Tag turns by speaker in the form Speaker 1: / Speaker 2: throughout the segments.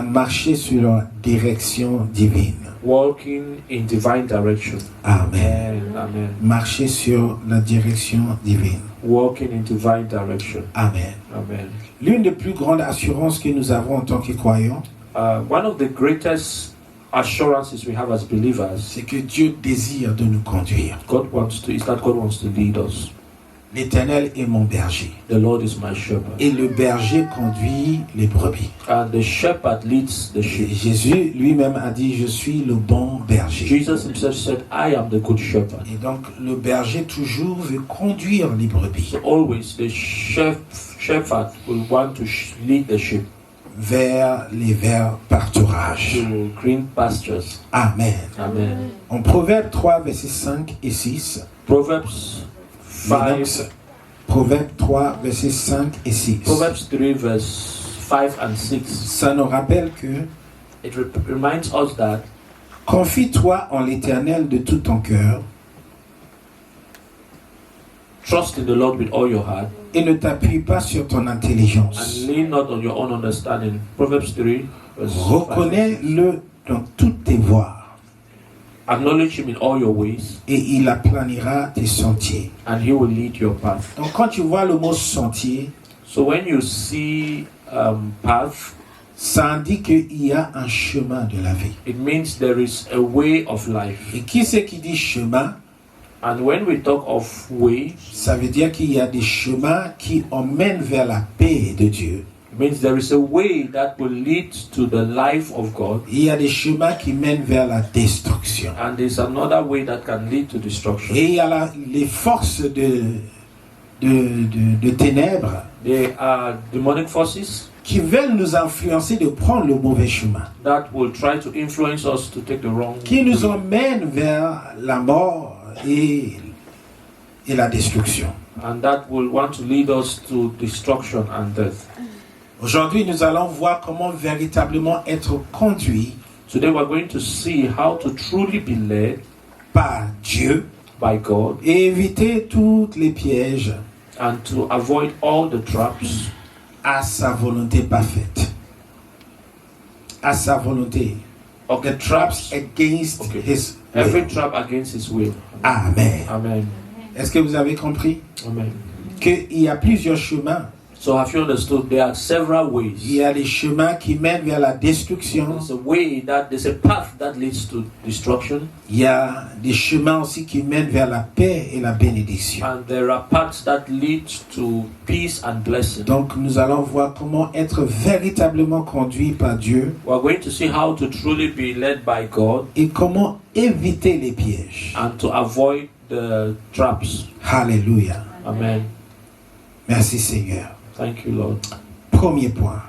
Speaker 1: Marcher sur la direction divine.
Speaker 2: Walking in divine direction.
Speaker 1: Amen.
Speaker 2: Amen.
Speaker 1: Marcher sur la direction divine.
Speaker 2: Walking in divine direction.
Speaker 1: Amen.
Speaker 2: Amen.
Speaker 1: L'une des plus grandes assurances que nous avons en tant que croyants,
Speaker 2: One of the greatest assurances we have as believers,
Speaker 1: c'est que Dieu désire de nous conduire.
Speaker 2: God wants to lead us.
Speaker 1: L'Éternel est mon berger.
Speaker 2: The Lord is my shepherd.
Speaker 1: Et le berger conduit les brebis.
Speaker 2: And the shepherd leads the
Speaker 1: Et
Speaker 2: sheep.
Speaker 1: Jésus lui-même a dit, je suis le bon berger.
Speaker 2: Jesus himself said, I am the good shepherd.
Speaker 1: Et donc le berger toujours veut conduire les brebis
Speaker 2: So always the shepherd will want to lead the sheep
Speaker 1: vers les verts pâturages.
Speaker 2: to green pastures.
Speaker 1: Amen.
Speaker 2: Amen.
Speaker 1: En Proverbe 3, versets 5 et 6,
Speaker 2: Proverbs 5,
Speaker 1: Proverbe 3, versets 5 et 6,
Speaker 2: Proverbs 3 verse 5 and 6.
Speaker 1: ça nous rappelle que
Speaker 2: It reminds us that
Speaker 1: confie-toi en l'Éternel de tout ton cœur
Speaker 2: trust in the Lord with all your heart
Speaker 1: et ne t'appuie pas sur ton intelligence.
Speaker 2: and lean not on your own understanding. Proverbs 3 verse 5.
Speaker 1: Reconnais-le dans toutes tes voies
Speaker 2: Acknowledge him in all your ways
Speaker 1: et il aplanira tes sentiers.
Speaker 2: and he will lead your path.
Speaker 1: Donc quand tu vois le mot sentier,
Speaker 2: So when you see path,
Speaker 1: ça indique qu'il y a un chemin de la vie.
Speaker 2: it means there is a way of life.
Speaker 1: Et qui c'est qui dit chemin?
Speaker 2: And when we talk of way,
Speaker 1: Ça veut dire qu'il y a des chemins qui emmènent vers la paix de Dieu.
Speaker 2: it means there is a way that will lead to the life of God,
Speaker 1: Il y a des chemins qui mènent vers la destruction.
Speaker 2: and there's another way that can lead to destruction.
Speaker 1: Et il y a les forces de ténèbres
Speaker 2: There are demonic forces
Speaker 1: qui veulent nous influencer de prendre le mauvais chemin,
Speaker 2: that will try to influence us to take the wrong
Speaker 1: qui nous
Speaker 2: way,
Speaker 1: emmènent vers la mort et la destruction.
Speaker 2: and that will want to lead us to destruction and death.
Speaker 1: Aujourd'hui, nous allons voir comment véritablement être conduit
Speaker 2: Today we're going to see how to truly be led
Speaker 1: par Dieu
Speaker 2: by God
Speaker 1: et éviter tous les pièges
Speaker 2: and to avoid all the traps
Speaker 1: à sa volonté parfaite. À sa volonté.
Speaker 2: Okay,
Speaker 1: The traps against
Speaker 2: Okay.
Speaker 1: his
Speaker 2: every
Speaker 1: will.
Speaker 2: trap against his will.
Speaker 1: Amen.
Speaker 2: Amen.
Speaker 1: Est-ce que vous avez compris
Speaker 2: Amen.
Speaker 1: qu'il y a plusieurs chemins?
Speaker 2: So have you understood there are several
Speaker 1: Il
Speaker 2: ways?
Speaker 1: y a des chemins qui mènent vers la destruction.
Speaker 2: There's a path that leads to destruction,
Speaker 1: Il y a des chemins aussi qui mènent vers la paix et la bénédiction.
Speaker 2: and there are paths that lead to peace and blessing.
Speaker 1: Donc nous allons voir comment être véritablement conduit par Dieu
Speaker 2: We're going to see how to truly be led by God
Speaker 1: et comment éviter les pièges.
Speaker 2: and to avoid the traps.
Speaker 1: Alléluia.
Speaker 2: Amen.
Speaker 1: Merci Seigneur.
Speaker 2: Thank you, Lord.
Speaker 1: Premier point.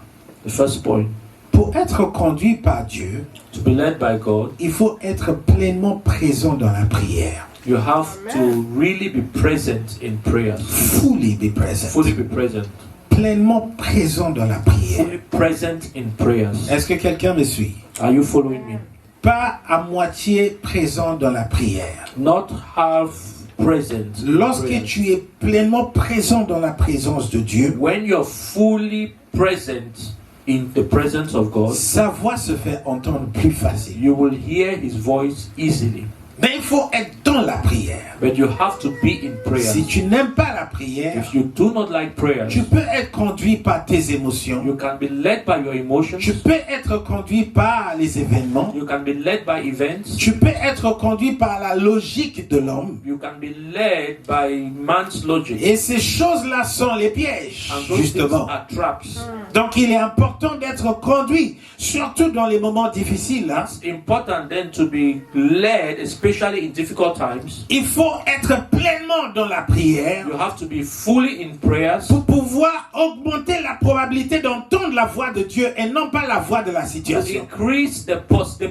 Speaker 2: The first point,
Speaker 1: Pour être conduit par Dieu,
Speaker 2: to be led by God,
Speaker 1: il faut être pleinement présent dans la prière.
Speaker 2: you have to really be present in prayers.
Speaker 1: Fully be present.
Speaker 2: Fully be present.
Speaker 1: Pleinement présent dans la prière.
Speaker 2: Fully present in prayers.
Speaker 1: Est-ce que quelqu'un me suit?
Speaker 2: Are you following me?
Speaker 1: Pas à moitié présent dans la prière.
Speaker 2: Not half present. in
Speaker 1: Lorsque
Speaker 2: prayers.
Speaker 1: tu es pleinement présent dans la présence de Dieu,
Speaker 2: When you're fully present in the presence of God,
Speaker 1: sa voix se fait entendre plus facile.
Speaker 2: you will hear his voice easily.
Speaker 1: Mais il faut être dans la prière.
Speaker 2: But you have to be in prayer.
Speaker 1: Si tu n'aimes pas la prière,
Speaker 2: If you do not like prayers,
Speaker 1: tu peux être conduit par tes émotions.
Speaker 2: you can be led by your emotions.
Speaker 1: Tu peux être conduit par les événements.
Speaker 2: You can be led by events.
Speaker 1: Tu peux être conduit par la logique de l'homme.
Speaker 2: You can be led by man's logic.
Speaker 1: Et ces choses-là sont les pièges,
Speaker 2: And those things
Speaker 1: justement.
Speaker 2: are traps.
Speaker 1: Donc il est important d'être conduit, surtout dans les moments difficiles. Hein.
Speaker 2: It's important then to be led, especially in difficult times.
Speaker 1: Il faut être pleinement dans la prière
Speaker 2: You have to be fully in prayers
Speaker 1: pour pouvoir augmenter la probabilité d'entendre la voix de Dieu et non pas la voix de la
Speaker 2: to
Speaker 1: situation.
Speaker 2: increase the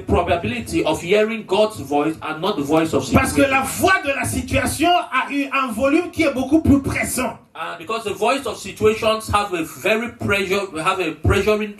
Speaker 2: probability of hearing God's voice and not the voice of
Speaker 1: Parce que
Speaker 2: situation.
Speaker 1: la voix de la situation a eu un volume qui est beaucoup plus pressant.
Speaker 2: Because the voice of situations have a pressuring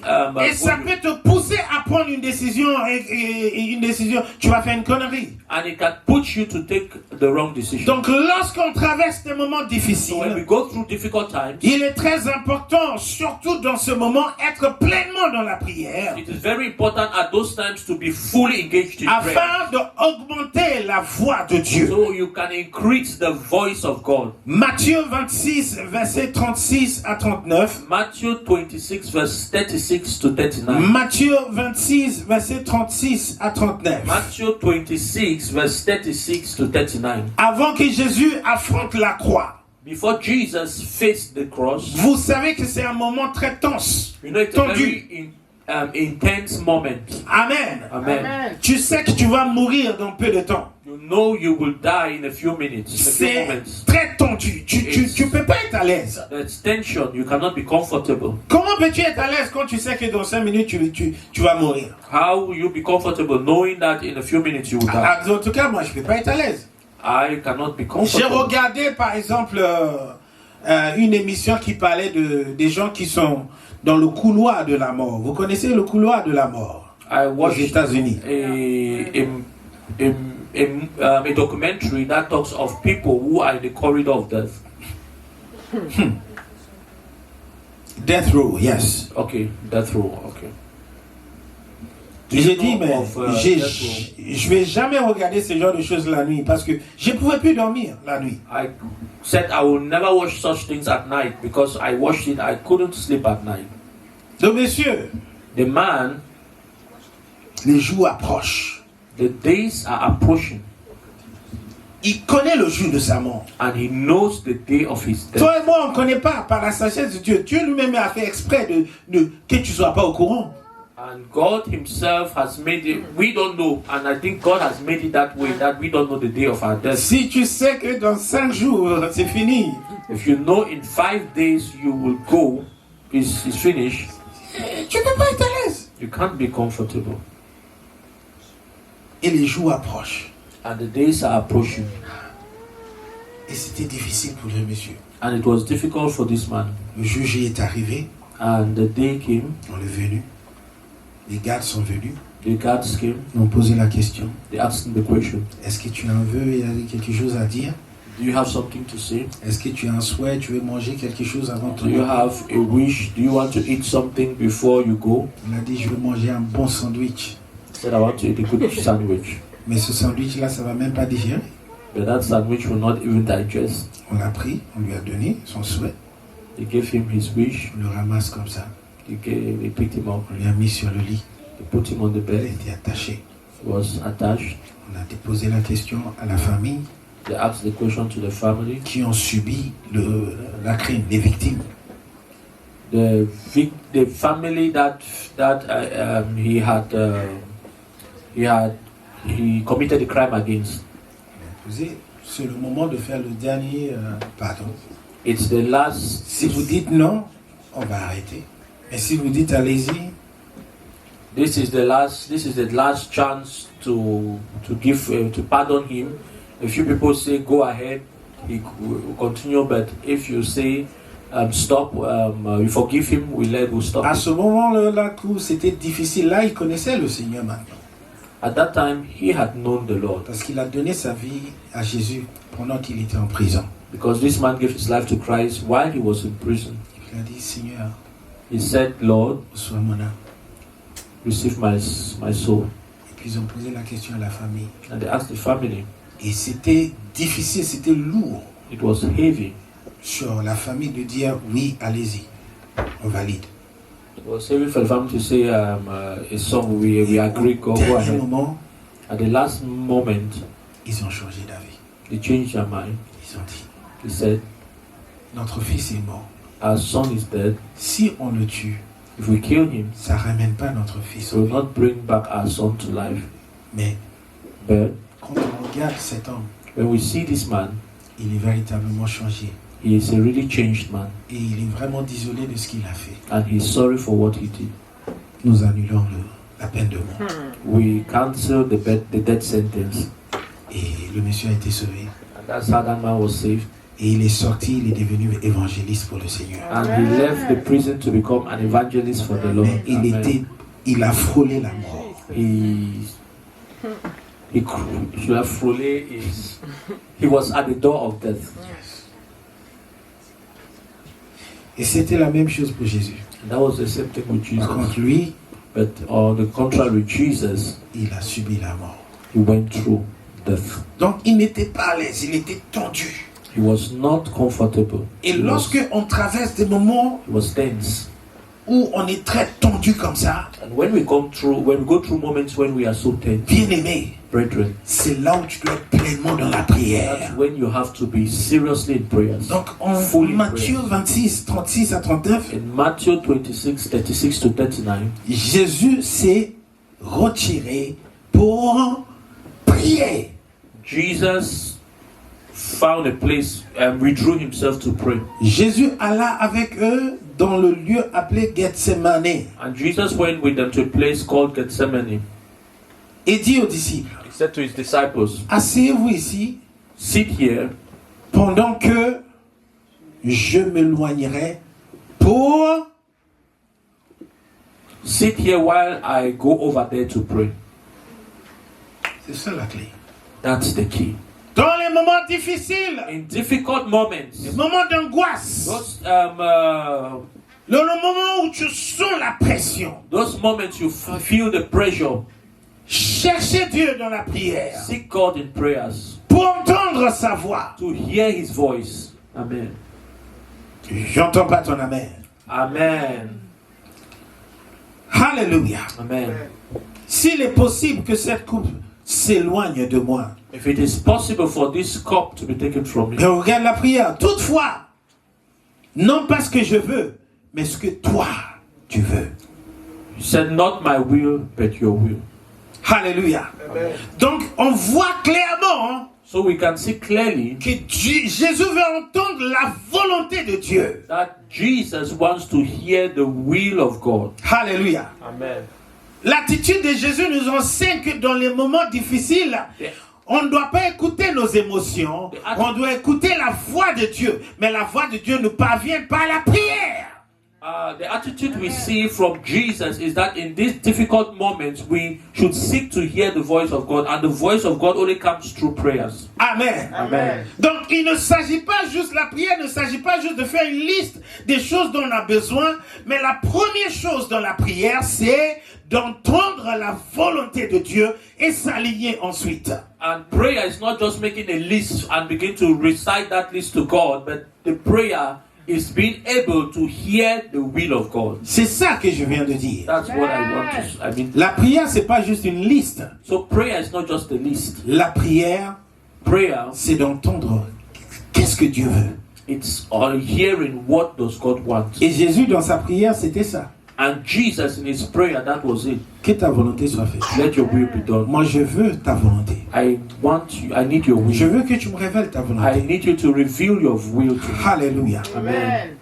Speaker 1: Et ça
Speaker 2: volume.
Speaker 1: peut te pousser à prendre une décision et une décision, tu vas faire une connerie.
Speaker 2: And it can put you to take the wrong decision.
Speaker 1: Donc lorsqu'on traverse des moments
Speaker 2: So when we
Speaker 1: difficiles,
Speaker 2: go through difficult times,
Speaker 1: il est très important, surtout dans ce moment, être pleinement dans la prière,
Speaker 2: it is very important at those times to be fully engaged in prayer.
Speaker 1: afin d'augmenter la voix de Dieu.
Speaker 2: So you can increase the voice of God.
Speaker 1: Matthieu 26, versets 36 à 39.
Speaker 2: Matthew 26 verse 36 to 39.
Speaker 1: Matthieu 26, versets 36 à 39.
Speaker 2: Matthew 26 verse 36 to 39.
Speaker 1: Avant que Jésus affronte la croix,
Speaker 2: Before Jesus faced the cross,
Speaker 1: vous savez que c'est un moment très tense,
Speaker 2: you know it's a
Speaker 1: tendu.
Speaker 2: very intense moment.
Speaker 1: Amen.
Speaker 2: Amen.
Speaker 1: Tu sais que tu vas mourir dans peu de temps.
Speaker 2: You know you will die in a few minutes, in a few
Speaker 1: C'est
Speaker 2: moments.
Speaker 1: très tendu. Tu peux pas être à l'aise.
Speaker 2: There's tension. You cannot be comfortable.
Speaker 1: Comment peux-tu être à l'aise quand tu sais que dans 5 minutes tu vas mourir?
Speaker 2: How will you be comfortable knowing that in a few minutes you will die?
Speaker 1: En tout cas, moi je peux pas être à l'aise.
Speaker 2: I cannot be
Speaker 1: J'ai
Speaker 2: comfortable.
Speaker 1: regardé par exemple une émission qui parlait des gens qui sont dans le couloir de la mort. Vous connaissez le couloir de la mort
Speaker 2: I
Speaker 1: aux
Speaker 2: watched
Speaker 1: États-Unis?
Speaker 2: a documentary that talks of people who are in the corridor of death.
Speaker 1: Death row, yes.
Speaker 2: Okay, death row. Okay.
Speaker 1: J'ai dit, mais
Speaker 2: Death row.
Speaker 1: je vais jamais regarder ce genre de choses la nuit parce que je ne pouvais plus dormir la nuit.
Speaker 2: I said I will never watch such things at night because I watched it. I couldn't sleep at night.
Speaker 1: Donc, messieurs,
Speaker 2: The man,
Speaker 1: les jours approchent.
Speaker 2: the days are approaching,
Speaker 1: Il connaît le jour de sa mort.
Speaker 2: and he knows the day of his death.
Speaker 1: Toi et moi, on ne connaît pas par la sagesse de Dieu. Dieu lui-même a fait exprès que tu ne sois pas au courant.
Speaker 2: And God Himself has made it. We don't know, and I think God has made it that way that we don't know the day of our death.
Speaker 1: Si tu sais que dans 5 jours, c'est fini,
Speaker 2: If you know in 5 days you will go, it's finished.
Speaker 1: tu ne peux pas être à l'aise.
Speaker 2: You can't be comfortable,
Speaker 1: Et les jours approchent.
Speaker 2: and the days are approaching.
Speaker 1: Et c'était difficile pour le monsieur.
Speaker 2: And it was difficult for this man.
Speaker 1: Le juge est arrivé,
Speaker 2: And the day came.
Speaker 1: on est venu. Les gardes sont venus,
Speaker 2: The guards came.
Speaker 1: ils ont posé la question.
Speaker 2: They asked him the question.
Speaker 1: Est-ce que tu en veux, il y a quelque chose à dire?
Speaker 2: Do you have something to say?
Speaker 1: Est-ce que tu as un souhait, tu veux manger quelque chose avant
Speaker 2: Do you
Speaker 1: ton...
Speaker 2: have a wish? Do you want to eat something before you go?
Speaker 1: Il a dit, je veux manger un bon sandwich.
Speaker 2: He said, I want to eat a good sandwich.
Speaker 1: Mais ce sandwich-là, ça ne va même pas digérer.
Speaker 2: But that sandwich will not even digest.
Speaker 1: On l'a pris, on lui a donné son souhait.
Speaker 2: They gave him his wish.
Speaker 1: On le ramasse comme ça.
Speaker 2: They picked him up.
Speaker 1: On lui a mis sur le lit.
Speaker 2: They put him on the
Speaker 1: Il a
Speaker 2: bed.
Speaker 1: été attaché.
Speaker 2: He was attached.
Speaker 1: On a posé la question à la famille
Speaker 2: They asked the question to the family.
Speaker 1: qui ont subi la crime, les victimes.
Speaker 2: The family that he committed a crime against.
Speaker 1: C'est le moment de faire le dernier pardon.
Speaker 2: It's the last.
Speaker 1: Si vous dites non, on va arrêter. Mais si vous dites allez-y,
Speaker 2: This is the last chance to pardon him. A few people say go ahead, he will continue. But if you say stop, you forgive him, we'll stop.
Speaker 1: à ce moment-là, où c'était difficile, là, il connaissait le Seigneur maintenant.
Speaker 2: At that time, he had known the Lord
Speaker 1: Parce qu'il a donné sa vie à Jésus pendant qu'il était en prison.
Speaker 2: because this man gave his life to Christ while he was in prison.
Speaker 1: Il a dit, Seigneur,
Speaker 2: He said, "Lord,
Speaker 1: reçois mon âme.
Speaker 2: receive my soul."
Speaker 1: Et puis ils ont posé la question à la famille.
Speaker 2: And they asked the family.
Speaker 1: Et c'était difficile, c'était lourd
Speaker 2: It was heavy.
Speaker 1: sur la famille de dire oui, allez-y, on valide.
Speaker 2: It was heavy for the family to say, a song, we agree, go
Speaker 1: Au dernier
Speaker 2: ahead.
Speaker 1: moment,
Speaker 2: At the last moment,
Speaker 1: ils ont changé d'avis.
Speaker 2: they changed their mind.
Speaker 1: Ils ont dit,
Speaker 2: They said,
Speaker 1: notre fils est mort.
Speaker 2: our son is dead.
Speaker 1: Si on le tue,
Speaker 2: If we kill him,
Speaker 1: ça ne ramène pas notre fils
Speaker 2: it
Speaker 1: au
Speaker 2: will
Speaker 1: vie.
Speaker 2: not bring back our son to life.
Speaker 1: Mais
Speaker 2: But
Speaker 1: quand on regarde cet homme,
Speaker 2: when we see this man,
Speaker 1: il est véritablement changé.
Speaker 2: he is a really changed man.
Speaker 1: Et il est vraiment désolé de ce qu'il a fait.
Speaker 2: And he's sorry for what he did.
Speaker 1: Nous annulons la peine de mort.
Speaker 2: We cancel the death sentence.
Speaker 1: Et le monsieur a été sauvé.
Speaker 2: And that's how that man was saved.
Speaker 1: Et il est sorti, il est devenu évangéliste pour le Seigneur.
Speaker 2: And he left the prison to become an evangelist for the Lord.
Speaker 1: Mais il
Speaker 2: Amen.
Speaker 1: était il a frôlé la mort.
Speaker 2: He was at the door of death.
Speaker 1: Et c'était la même chose pour Jésus.
Speaker 2: And that was the same thing with Jesus.
Speaker 1: Par contre, lui,
Speaker 2: But on the contrary, Jesus,
Speaker 1: il a subi la mort.
Speaker 2: he went through death.
Speaker 1: Donc, il n'était pas à l'aise, il était tendu.
Speaker 2: He was not comfortable.
Speaker 1: Et lorsque on traverse des moments
Speaker 2: He was tense.
Speaker 1: où on est très tendu comme ça,
Speaker 2: And when we go through moments when we are so tense,
Speaker 1: bien-aimé,
Speaker 2: brethren,
Speaker 1: c'est là où tu dois être pleinement dans la prière.
Speaker 2: that's when you have to be seriously in prayers.
Speaker 1: Donc, en
Speaker 2: Fully
Speaker 1: Matthieu
Speaker 2: prayers.
Speaker 1: 26, 36 à 39,
Speaker 2: In Matthew 26, 36 to 39,
Speaker 1: Jésus s'est retiré pour prier.
Speaker 2: Jesus found a place and withdrew himself to pray.
Speaker 1: Jésus alla avec eux dans le lieu appelé Gethsemane
Speaker 2: And Jesus went with them to a place called Gethsemane.
Speaker 1: et dit aux disciples,
Speaker 2: He said to his disciples,
Speaker 1: asseyez-vous ici
Speaker 2: sit here
Speaker 1: pendant que je m'éloignerai pour...
Speaker 2: while I go over there to pray.
Speaker 1: C'est ça la clé.
Speaker 2: That's the key.
Speaker 1: Dans les moments difficiles,
Speaker 2: In difficult moments,
Speaker 1: les moments d'angoisse,
Speaker 2: those
Speaker 1: le moment où tu sens la pression,
Speaker 2: moments you feel the pressure,
Speaker 1: cherchez Dieu dans la prière
Speaker 2: seek God in prayers
Speaker 1: pour entendre sa voix.
Speaker 2: to hear his voice. Amen.
Speaker 1: J'entends pas ton amen.
Speaker 2: Amen.
Speaker 1: Alléluia.
Speaker 2: Amen.
Speaker 1: S'il est possible que cette coupe s'éloigne de moi,
Speaker 2: If it is possible for this cup to be taken from me,
Speaker 1: je regarde la prière. Toutefois, non pas ce que je veux, mais ce que toi, tu veux.
Speaker 2: you said, not my will, but your will.
Speaker 1: Alléluia.
Speaker 3: Amen.
Speaker 1: Donc, on voit clairement
Speaker 2: So we can see clearly
Speaker 1: que Jésus veut entendre la volonté de Dieu.
Speaker 2: that Jesus wants to hear the will of God.
Speaker 1: Alléluia.
Speaker 2: Amen.
Speaker 1: L'attitude de Jésus nous enseigne que dans les moments difficiles, on ne doit pas écouter nos émotions, on doit écouter la voix de Dieu. Mais la voix de Dieu ne parvient pas à la prière.
Speaker 2: The attitude we see from Jesus is that in these difficult moments we should seek to hear the voice of God, and the voice of God only comes through prayers.
Speaker 1: Amen.
Speaker 2: Amen.
Speaker 1: Donc il ne s'agit pas juste, la prière ne s'agit pas juste de faire une liste des choses dont on a besoin, mais la première chose dans la prière, c'est d'entendre la volonté de Dieu et s'aligner ensuite.
Speaker 2: And prayer is not just making a list and begin to recite that list to God, but the prayer is being able to hear the will of God.
Speaker 1: C'est ça que je viens de dire.
Speaker 2: That's what I mean.
Speaker 1: La prière, c'est pas juste une liste.
Speaker 2: So prayer is not just a list.
Speaker 1: La prière,
Speaker 2: Prayer,
Speaker 1: c'est d'entendre qu'est-ce que Dieu veut.
Speaker 2: it's on hearing what does God want.
Speaker 1: Et Jésus, dans sa prière, c'était ça.
Speaker 2: And Jesus in his prayer, that was it.
Speaker 1: Que ta volonté soit faite.
Speaker 2: Let your will be done.
Speaker 1: Moi, je veux ta volonté.
Speaker 2: I need your
Speaker 1: Je
Speaker 2: will.
Speaker 1: veux que tu me révèles ta
Speaker 2: I
Speaker 1: volonté.
Speaker 2: need you to reveal your will to me.
Speaker 1: Alléluia.
Speaker 2: Amen.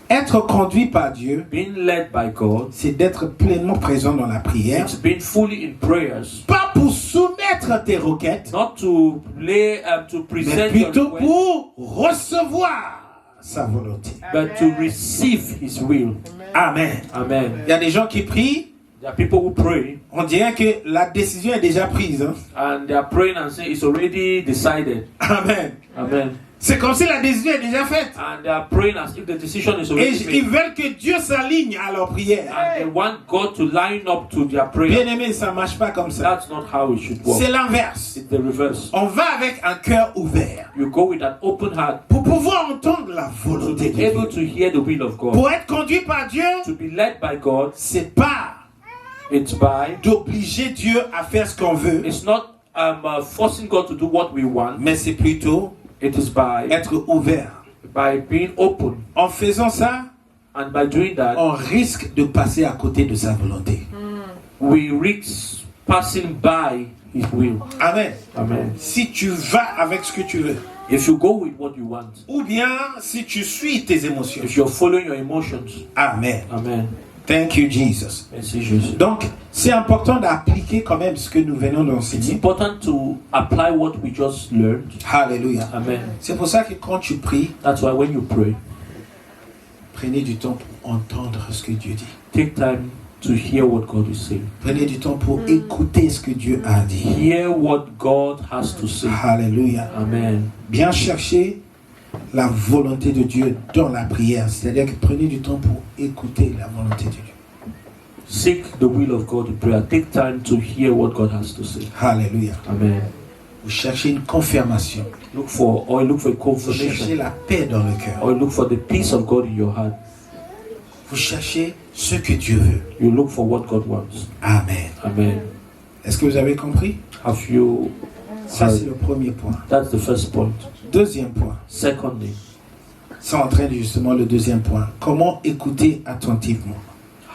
Speaker 1: Être conduit par Dieu,
Speaker 2: Being led by God,
Speaker 1: c'est d'être pleinement présent dans la prière.
Speaker 2: it's being fully in prayers,
Speaker 1: Pas pour soumettre tes requêtes,
Speaker 2: not to
Speaker 1: mais
Speaker 2: present your
Speaker 1: plutôt
Speaker 2: request,
Speaker 1: pour recevoir sa volonté.
Speaker 2: but to receive his will.
Speaker 1: Amen.
Speaker 2: Amen.
Speaker 1: Il y a des gens qui prient,
Speaker 2: There are people who pray
Speaker 1: on dirait que la décision est déjà prise. Hein?
Speaker 2: and they are praying and saying it's already decided.
Speaker 1: Amen.
Speaker 2: Amen.
Speaker 1: C'est comme si la décision est déjà faite.
Speaker 2: And they are praying as if the decision is
Speaker 1: Et
Speaker 2: already
Speaker 1: ils
Speaker 2: made.
Speaker 1: veulent que Dieu s'aligne à leur prière.
Speaker 2: And they want God to line up to their prayer.
Speaker 1: Bien aimé, ça ne marche pas comme ça.
Speaker 2: That's not how it should work.
Speaker 1: C'est l'inverse.
Speaker 2: It's the reverse.
Speaker 1: On va avec un cœur ouvert
Speaker 2: You go with an open heart
Speaker 1: pour pouvoir entendre la
Speaker 2: to
Speaker 1: volonté de
Speaker 2: be able
Speaker 1: Dieu.
Speaker 2: to hear the will of God.
Speaker 1: Pour être conduit par Dieu,
Speaker 2: To be led by God,
Speaker 1: c'est pas
Speaker 2: it's by,
Speaker 1: d'obliger Dieu à faire ce qu'on veut,
Speaker 2: it's not forcing God to do what we want.
Speaker 1: mais c'est plutôt
Speaker 2: It is by
Speaker 1: être ouvert.
Speaker 2: being open.
Speaker 1: En faisant ça,
Speaker 2: And by doing that,
Speaker 1: on risque de passer à côté de sa volonté.
Speaker 2: we risk passing by his will.
Speaker 1: Amen.
Speaker 2: Amen.
Speaker 1: Si tu vas avec ce que tu veux,
Speaker 2: If you go with what you want,
Speaker 1: ou bien si tu suis tes émotions.
Speaker 2: if you're following your emotions,
Speaker 1: Amen.
Speaker 2: amen.
Speaker 1: Thank you, Jesus.
Speaker 2: Merci Jésus.
Speaker 1: Donc, c'est important d'appliquer quand même ce que nous venons
Speaker 2: It's
Speaker 1: d'enseigner.
Speaker 2: important to apply what we just learned.
Speaker 1: Alléluia.
Speaker 2: Amen.
Speaker 1: C'est pour ça que quand tu pries,
Speaker 2: That's why when you pray,
Speaker 1: prenez du temps pour entendre ce que Dieu dit.
Speaker 2: take time to hear what God is saying.
Speaker 1: Prenez du temps pour écouter ce que Dieu a dit.
Speaker 2: Hear what God has to say.
Speaker 1: Alléluia.
Speaker 2: Amen.
Speaker 1: Bien chercher la volonté de Dieu dans la prière. C'est-à-dire que prenez du temps pour écouter la volonté de Dieu.
Speaker 2: Seek the will of God in prayer. Take time to hear what God has to say.
Speaker 1: Alléluia.
Speaker 2: Amen.
Speaker 1: Vous cherchez une confirmation.
Speaker 2: Look for a
Speaker 1: Vous cherchez
Speaker 2: confirmation.
Speaker 1: la paix dans le cœur.
Speaker 2: Or look for the peace of God in your heart.
Speaker 1: Vous cherchez ce que Dieu veut.
Speaker 2: You look for what God wants.
Speaker 1: Amen.
Speaker 2: Amen.
Speaker 1: Est-ce que vous avez compris?
Speaker 2: Have you
Speaker 1: Ça, c'est le premier point.
Speaker 2: That's the first point.
Speaker 1: Deuxième point.
Speaker 2: Secondly,
Speaker 1: Ça entraîne justement le deuxième point. Comment écouter attentivement?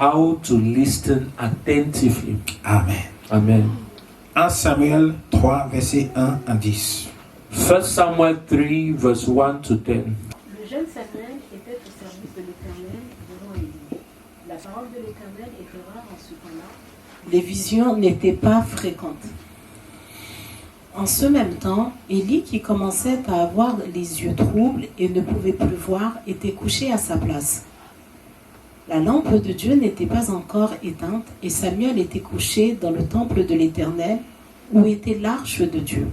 Speaker 2: how to listen attentively.
Speaker 1: Amen.
Speaker 2: Amen.
Speaker 1: 1 Samuel 3, verset 1 à 10.
Speaker 2: 1 Samuel 3, verse 1 to 10.
Speaker 3: Le jeune Samuel était au service de l'Éternel devant Élie. La parole de l'Éternel était rare en ce temps-là. Les visions n'étaient pas fréquentes. En ce même temps, Élie, qui commençait à avoir les yeux troubles et ne pouvait plus voir, était couché à sa place. La lampe de Dieu n'était pas encore éteinte et Samuel était couché dans le temple de l'Éternel où était l'arche de Dieu.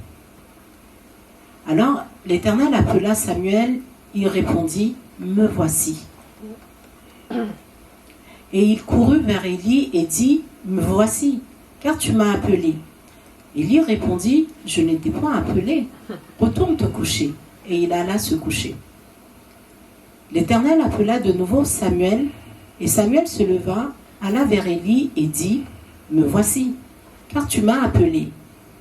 Speaker 3: Alors l'Éternel appela Samuel, il répondit, « Me voici. » Et il courut vers Élie et dit, « Me voici, car tu m'as appelé. » Élie répondit, « Je n'étais point appelé, retourne te coucher. » Et il alla se coucher. L'Éternel appela de nouveau Samuel, et Samuel se leva, alla vers Élie et dit, « Me voici, car tu m'as appelé. »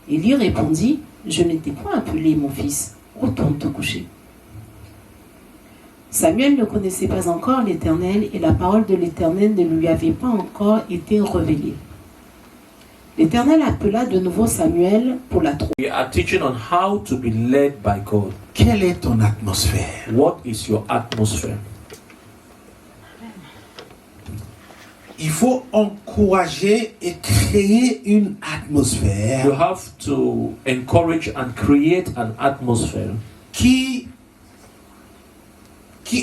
Speaker 3: Élie répondit, « Je n'étais point appelé, mon fils, retourne te coucher. » Samuel ne connaissait pas encore l'Éternel et la parole de l'Éternel ne lui avait pas encore été révélée. L'Éternel appela de nouveau Samuel pour la troisième.
Speaker 2: We are teaching on how to be led by God.
Speaker 1: Quelle est ton atmosphère?
Speaker 2: What is your atmosphere?
Speaker 1: Il faut encourager et créer une
Speaker 2: You
Speaker 1: atmosphère
Speaker 2: have to encourage and create an atmosphere
Speaker 1: qui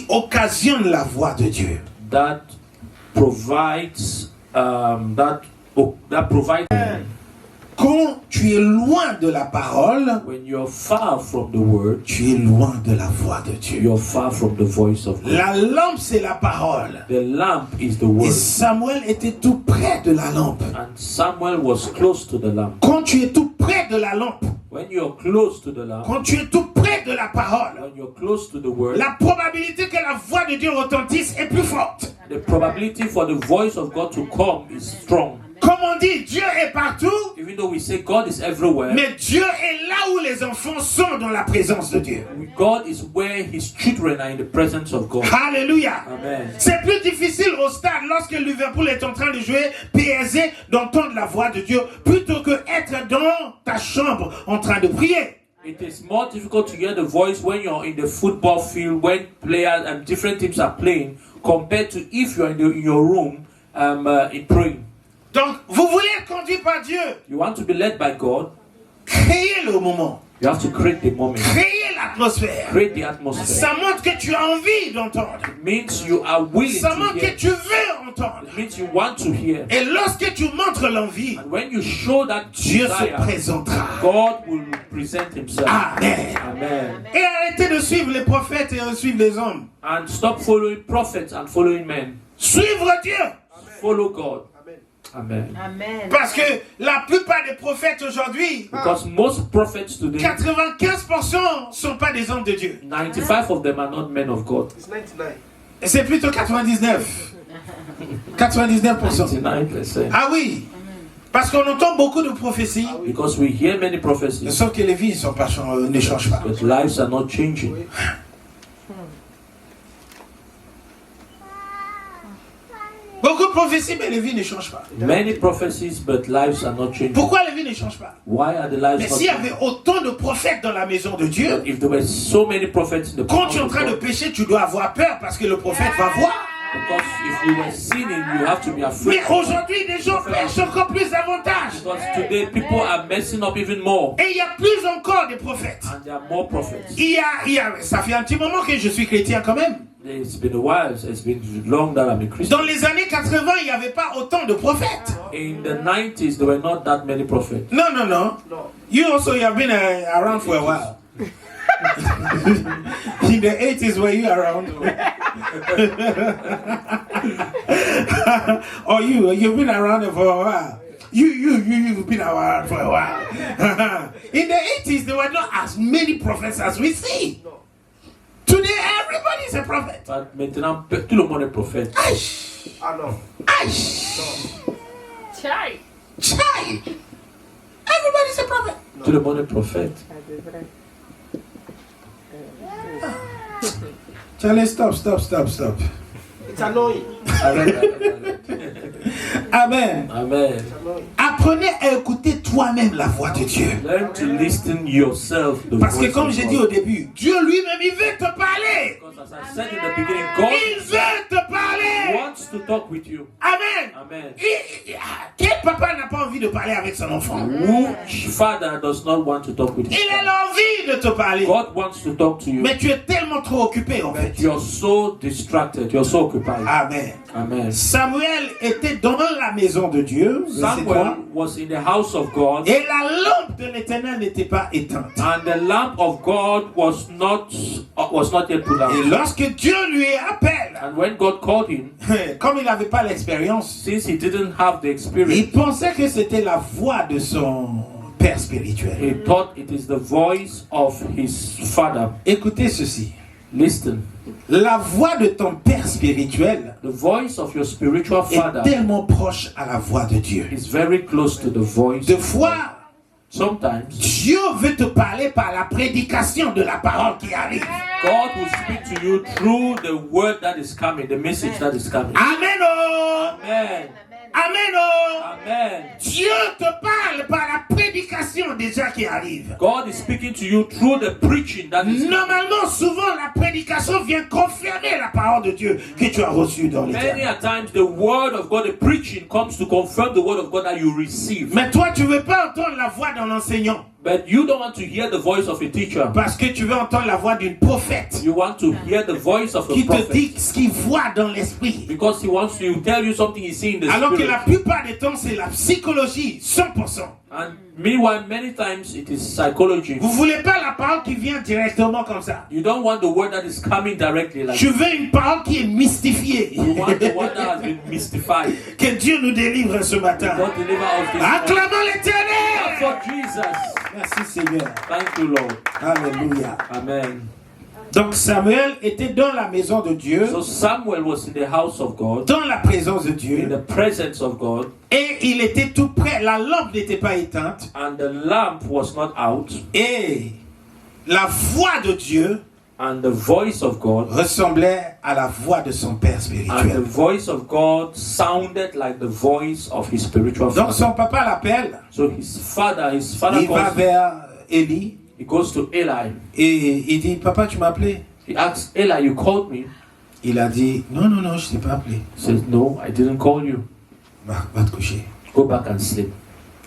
Speaker 1: occasionne la voix de Dieu.
Speaker 2: that provides that provides
Speaker 1: Quand tu es loin de la parole,
Speaker 2: when you're far from the word,
Speaker 1: tu es loin de la voix de Dieu.
Speaker 2: you're far from the voice of God.
Speaker 1: La lampe, c'est la parole.
Speaker 2: The lamp is the
Speaker 1: Et
Speaker 2: word.
Speaker 1: Samuel était tout près de la lampe.
Speaker 2: And Samuel was close to the lamp.
Speaker 1: Quand tu es tout près de la lampe,
Speaker 2: When you're close to the lamp,
Speaker 1: quand tu es tout près de la parole,
Speaker 2: when you're close to the word,
Speaker 1: la probabilité que la voix de Dieu retentisse est plus forte.
Speaker 2: the probability for the voice of God to come is strong.
Speaker 1: Comme on dit, Dieu est partout,
Speaker 2: Even though we say God is everywhere,
Speaker 1: mais Dieu est là où les enfants sont dans la présence de Dieu.
Speaker 2: God is where his children are in the presence of God.
Speaker 1: Alléluia.
Speaker 2: Amen.
Speaker 1: C'est plus difficile au stade lorsque Liverpool est en train de jouer PSG d'entendre la voix de Dieu plutôt que être dans ta chambre en train de prier.
Speaker 2: It is more difficult to hear the voice when you're in the football field, when players and different teams are playing, compared to if you're in your room in praying.
Speaker 1: Donc, vous voulez être conduit par Dieu,
Speaker 2: You want to be led by God,
Speaker 1: créez le moment,
Speaker 2: you have to create the moment,
Speaker 1: créez l'atmosphère.
Speaker 2: create the atmosphere.
Speaker 1: Ça montre que tu as envie d'entendre.
Speaker 2: It means you are willing
Speaker 1: Ça
Speaker 2: to
Speaker 1: montre
Speaker 2: hear.
Speaker 1: que tu veux entendre.
Speaker 2: It means you want to hear.
Speaker 1: Et lorsque tu montres l'envie,
Speaker 2: And when you show that
Speaker 1: Dieu se
Speaker 2: desire,
Speaker 1: présentera.
Speaker 2: God will present himself.
Speaker 1: Amen.
Speaker 2: Amen.
Speaker 1: Et arrêtez de suivre les prophètes et de suivre les hommes.
Speaker 2: And stop following prophets and following men.
Speaker 1: Suivre Dieu.
Speaker 2: Follow God. Amen.
Speaker 3: Amen.
Speaker 1: Parce que la plupart des prophètes aujourd'hui,
Speaker 2: Because most prophets today,
Speaker 1: 95% ne sont pas des hommes de Dieu.
Speaker 2: 95 of them are not men of God.
Speaker 4: It's 99.
Speaker 1: Et c'est plutôt 99. 99%.
Speaker 2: 99%.
Speaker 1: Ah oui. Parce qu'on entend beaucoup de prophéties.
Speaker 2: Because we hear many prophecies,
Speaker 1: Sauf que les vies ne changent pas.
Speaker 2: but lives are not changing.
Speaker 1: Beaucoup de prophéties, mais les vies ne changent pas.
Speaker 2: Many prophecies, but lives are not changing.
Speaker 1: Pourquoi les vies ne changent pas?
Speaker 2: Why are the lives
Speaker 1: Mais
Speaker 2: not
Speaker 1: s'il y
Speaker 2: changing?
Speaker 1: avait autant de prophètes dans la maison de Dieu,
Speaker 2: If there were so many prophets in the
Speaker 1: quand tu es en
Speaker 2: house of
Speaker 1: train de
Speaker 2: God,
Speaker 1: pécher, tu dois avoir peur parce que le prophète va voir.
Speaker 2: because if you were sinning, you have to be afraid.
Speaker 1: Mais aujourd'hui, les gens pêchent encore plus davantage.
Speaker 2: Because today people are messing up even more,
Speaker 1: Et il y a plus encore de prophètes.
Speaker 2: and there are more prophets.
Speaker 1: Ça fait un petit moment que je suis chrétien quand même.
Speaker 2: It's been a while. It's been long that I'm a Christian.
Speaker 1: Dans les années 80, il n'y avait pas autant de prophètes.
Speaker 2: In the 90s, there were not that many prophets.
Speaker 1: No. You also have been around for a while. In the 80s, were you around? Or you've been around for a while. You've been around for a while. In the 80s, there were not as many prophets as we see. Today, everybody is a prophet.
Speaker 2: But maintenant, tout le monde est prophète.
Speaker 1: Aïe! Chai! Everybody's a prophet.
Speaker 2: Tout le monde est prophète.
Speaker 1: Charlie, stop.
Speaker 4: It's annoying.
Speaker 1: Amen.
Speaker 2: Amen.
Speaker 1: Apprenez à écouter toi-même la voix de Dieu.
Speaker 2: Learn to listen yourself.
Speaker 1: Parce que comme j'ai dit au début, Dieu lui-même, il veut te parler.
Speaker 2: Because as I said in the beginning, God
Speaker 1: Il veut te parler.
Speaker 2: wants to talk with you.
Speaker 1: Amen.
Speaker 2: Amen.
Speaker 1: Quel papa n'a pas envie de parler avec son enfant?
Speaker 2: Which father does not want to talk with his
Speaker 1: Il a
Speaker 2: son?
Speaker 1: l'envie de te parler.
Speaker 2: God wants to talk to you.
Speaker 1: Mais tu es tellement trop occupé en fait.
Speaker 2: You're so distracted. You're so occupied.
Speaker 1: Amen.
Speaker 2: Amen.
Speaker 1: Samuel était dans la maison de Dieu. verset 3.
Speaker 2: Samuel was in the house of God,
Speaker 1: Et la lampe de l'Éternel n'était pas éteinte.
Speaker 2: and the lamp of God was not yet put
Speaker 1: Et
Speaker 2: out.
Speaker 1: lorsque Dieu lui appelle,
Speaker 2: And when God called him,
Speaker 1: comme il n'avait pas l'expérience,
Speaker 2: since he didn't have the
Speaker 1: il
Speaker 2: experience,
Speaker 1: pensait que c'était la voix de son père spirituel.
Speaker 2: he thought it is the voice of his father.
Speaker 1: Écoutez ceci.
Speaker 2: Listen,
Speaker 1: La voix de ton père spirituel
Speaker 2: the voice of your spiritual
Speaker 1: est
Speaker 2: father
Speaker 1: tellement proche à la voix de Dieu.
Speaker 2: is very close to the voice.
Speaker 1: Des fois,
Speaker 2: Sometimes
Speaker 1: Dieu veut te parler par la prédication de la parole qui arrive.
Speaker 2: God will speak to you through the word that is coming, the message that is coming.
Speaker 1: Amen. Oh.
Speaker 2: Amen.
Speaker 1: Amen. Oh.
Speaker 2: Amen.
Speaker 1: Dieu te parle par la prédication déjà qui arrive.
Speaker 2: God is speaking to you through the preaching that is coming.
Speaker 1: Normalement, souvent, la prédication vient confirmer la parole de Dieu que tu as reçue dans
Speaker 2: Many
Speaker 1: l'éternel.
Speaker 2: a times the word of God, the preaching comes to confirm the word of God that you receive.
Speaker 1: Mais toi, tu ne veux pas entendre la voix d'un enseignant.
Speaker 2: But you don't want to hear the voice of a teacher.
Speaker 1: Parce que tu veux entendre la voix d'une prophète
Speaker 2: You want to hear the voice of a
Speaker 1: qui te
Speaker 2: prophet.
Speaker 1: dit ce qu'il voit dans l'esprit.
Speaker 2: Because he wants to tell you something he's seeing in the
Speaker 1: Alors que
Speaker 2: spirit.
Speaker 1: la plupart des temps, c'est la psychologie, 100%.
Speaker 2: And meanwhile, many times it is psychology.
Speaker 1: Vous ne voulez pas la parole qui vient directement comme ça.
Speaker 2: You don't want the word that is coming directly like
Speaker 1: Je veux une parole qui est mystifiée.
Speaker 2: You want the one that has been mystified.
Speaker 1: Que Dieu nous délivre ce matin.
Speaker 2: God deliver us this morning.
Speaker 1: Acclamons
Speaker 2: Clap
Speaker 1: l'Éternel.
Speaker 2: for Jesus.
Speaker 1: Merci Seigneur.
Speaker 2: Thank you, Lord.
Speaker 1: Alléluia.
Speaker 2: Amen.
Speaker 1: Donc Samuel était dans la maison de Dieu,
Speaker 2: So Samuel was in the house of God,
Speaker 1: dans la présence de
Speaker 2: in
Speaker 1: Dieu,
Speaker 2: the presence of God,
Speaker 1: et il était tout près. La lampe n'était pas éteinte,
Speaker 2: and the lamp was not out,
Speaker 1: et la voix de Dieu
Speaker 2: and the voice of God,
Speaker 1: ressemblait à la voix de son père
Speaker 2: and the
Speaker 1: spirituel.
Speaker 2: voice of God sounded like the voice of his spiritual
Speaker 1: Donc
Speaker 2: father.
Speaker 1: son papa l'appelle,
Speaker 2: So his father
Speaker 1: il va
Speaker 2: calls,
Speaker 1: vers Élie,
Speaker 2: he goes to Eli.
Speaker 1: et il dit, papa tu m'as appelé?
Speaker 2: He asks, Eli, you called me?
Speaker 1: Il a dit, non, je t'ai pas appelé.
Speaker 2: He says, no, I didn't call you.
Speaker 1: Va te coucher.
Speaker 2: Go back and sleep.